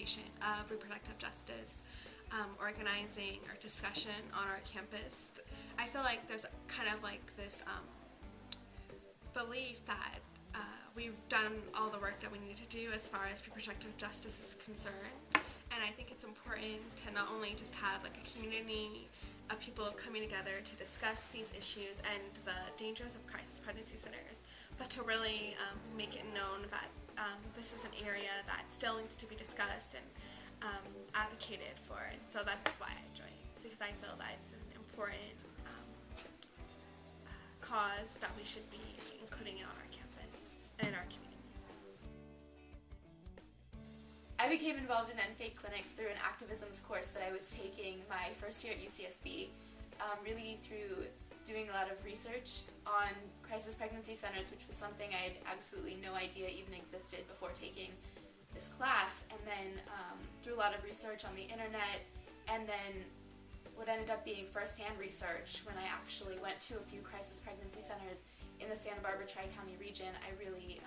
organization of reproductive justice organizing or discussion on our campus. I feel like there's kind of like this belief that we've done all the work that we need to do as far as reproductive justice is concerned, and I think it's important to not only just have like a community of people coming together to discuss these issues and the dangers of crisis pregnancy centers, but to really make it known that this is an area that still needs to be discussed and advocated for, and so that's why I joined, because I feel that it's an important cause that we should be including on our campus and in our community. I became involved in NFAID clinics through an activisms course that I was taking my first year at UCSB, really through doing a lot of research on crisis pregnancy centers, which was something I had absolutely no idea even existed before taking this class, and then through a lot of research on the internet, and then what ended up being first-hand research when I actually went to a few crisis pregnancy centers in the Santa Barbara Tri-County region. I really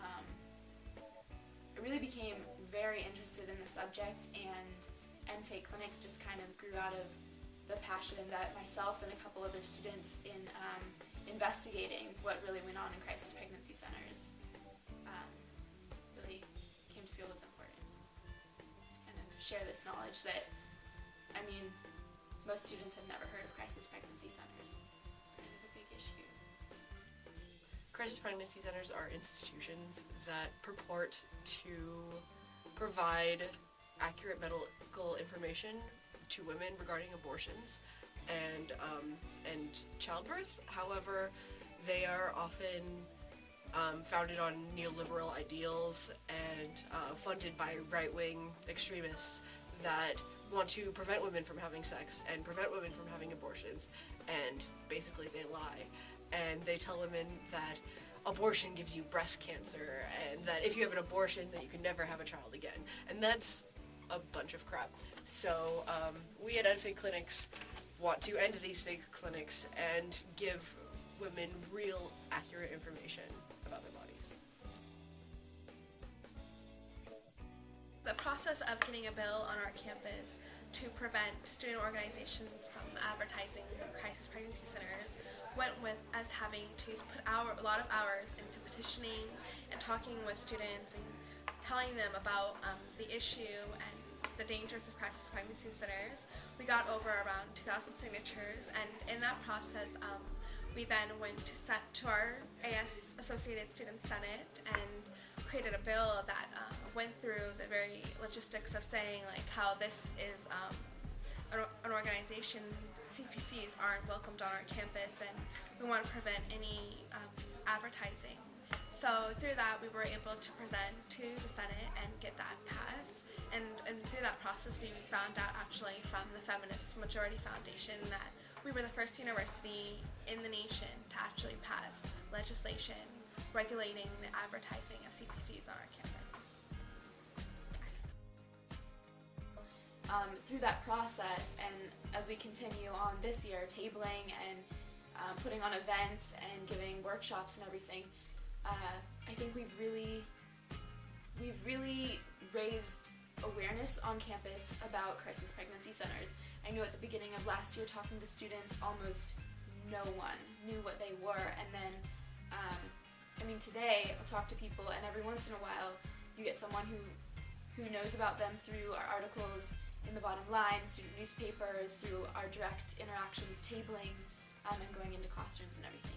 became very interested in the subject, and NFAID clinics just kind of grew out of the passion that myself and a couple other students in investigating what really went on in crisis pregnancy centers really came to feel was important. Kind of share this knowledge that, I mean, most students have never heard of crisis pregnancy centers. It's kind of a big issue. Crisis pregnancy centers are institutions that purport to provide accurate medical information to women regarding abortions and childbirth. However, they are often founded on neoliberal ideals and funded by right-wing extremists that want to prevent women from having sex and prevent women from having abortions, and basically they lie. And they tell women that abortion gives you breast cancer, and that if you have an abortion that you can never have a child again. And that's a bunch of crap. So we at NFAID clinics want to end these fake clinics and give women real, accurate information about their bodies. The process of getting a bill on our campus to prevent student organizations from advertising crisis pregnancy centers went with us having to put a lot of hours into petitioning and talking with students and telling them about the issue and the dangers of crisis pregnancy centers. We got over around 2,000 signatures, and in that process we then went to our AS Associated Student Senate and created a bill that went through the very logistics of saying like how this is an organization. CPCs aren't welcomed on our campus, and we want to prevent any advertising. So through that we were able to present to the Senate and get that passed, and through that process we found out actually from the Feminist Majority Foundation that we were the first university in the nation to actually pass legislation regulating the advertising of CPCs on our campus. Through that process, and as we continue on this year, tabling and putting on events and giving workshops and everything, I think we've really raised awareness on campus about crisis pregnancy centers. I know at the beginning of last year, talking to students, almost no one knew what they were, and then I mean, today I'll talk to people, and every once in a while you get someone who knows about them through our articles in the bottom line, student newspapers, through our direct interactions, tabling, and going into classrooms and everything.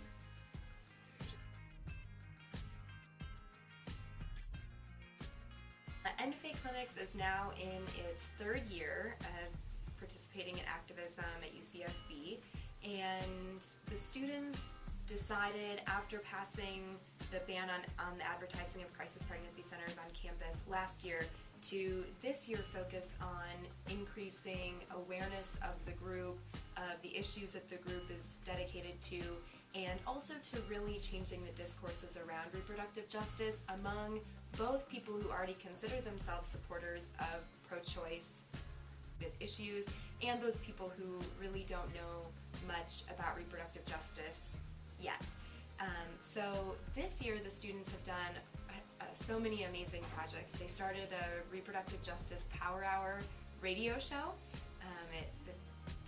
NFAID Clinics is now in its third year of participating in activism at UCSB, and the students decided after passing the ban on the advertising of crisis pregnancy centers on campus last year to this year focus on increasing awareness of the group, of the issues that the group is dedicated to, and also to really changing the discourses around reproductive justice among both people who already consider themselves supporters of pro-choice issues and those people who really don't know much about reproductive justice yet. So this year the students have done so many amazing projects. They started a Reproductive Justice Power Hour radio show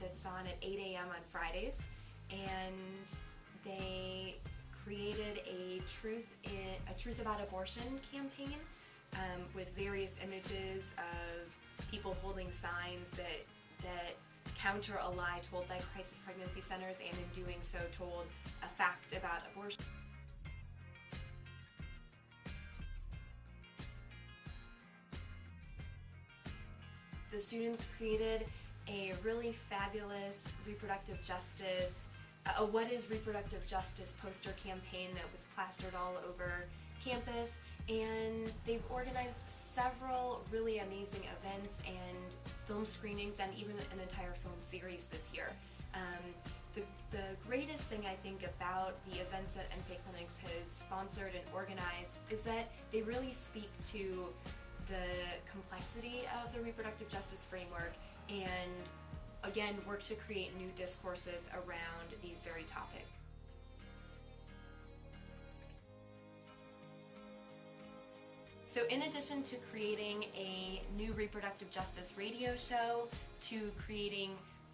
that's on at 8 a.m. on Fridays, and they created a Truth About Abortion campaign with various images of people holding signs that counter a lie told by crisis pregnancy centers, and in doing so told a fact about abortion. The students created a really fabulous reproductive justice, a What is Reproductive Justice poster campaign that was plastered all over campus, and they've organized several really amazing events and film screenings and even an entire film series this year. The greatest thing I think about the events that NFA Clinics has sponsored and organized is that they really speak to the complexity of the reproductive justice framework and, again, work to create new discourses around these very topics. So in addition to creating a new reproductive justice radio show, to creating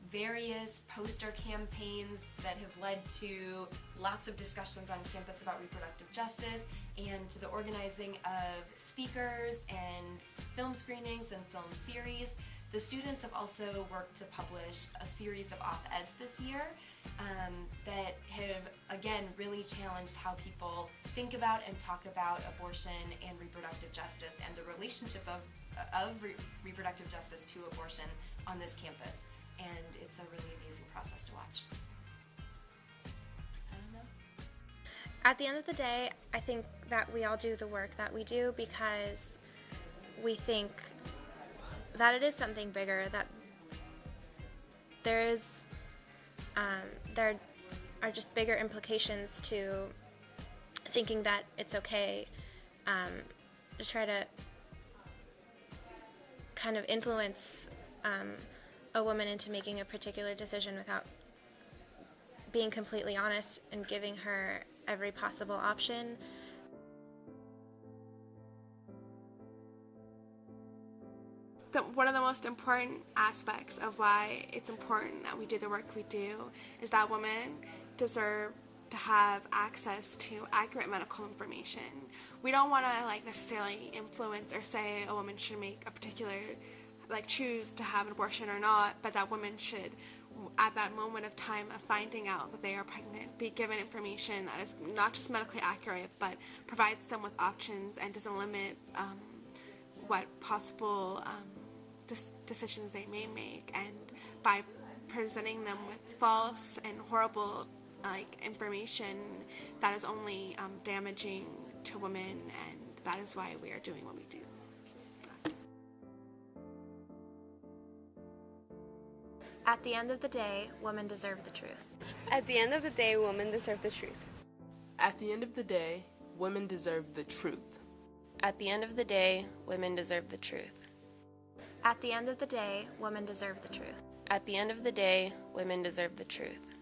various poster campaigns that have led to lots of discussions on campus about reproductive justice, and to the organizing of speakers and film screenings and film series, the students have also worked to publish a series of op-eds this year that have, again, really challenged how people think about and talk about abortion and reproductive justice and the relationship of reproductive justice to abortion on this campus. And it's a really amazing process to watch. I don't know. At the end of the day, I think that we all do the work that we do because we think that it is something bigger, that there are just bigger implications to thinking that it's okay to try to kind of influence a woman into making a particular decision without being completely honest and giving her every possible option. One of the most important aspects of why it's important that we do the work we do is that women deserve to have access to accurate medical information. We don't want to necessarily influence or say a woman should make a particular choose to have an abortion or not, but that women should, at that moment of time of finding out that they are pregnant, be given information that is not just medically accurate, but provides them with options and doesn't limit what possible decisions they may make. And by presenting them with false and horrible information, that is only damaging to women, and that is why we are doing what we do. At the end of the day, women deserve the truth. At the end of the day, women deserve the truth. At the end of the day, women deserve the truth. At the end of the day, women deserve the truth. At the end of the day, women deserve the truth. At the end of the day, women deserve the truth.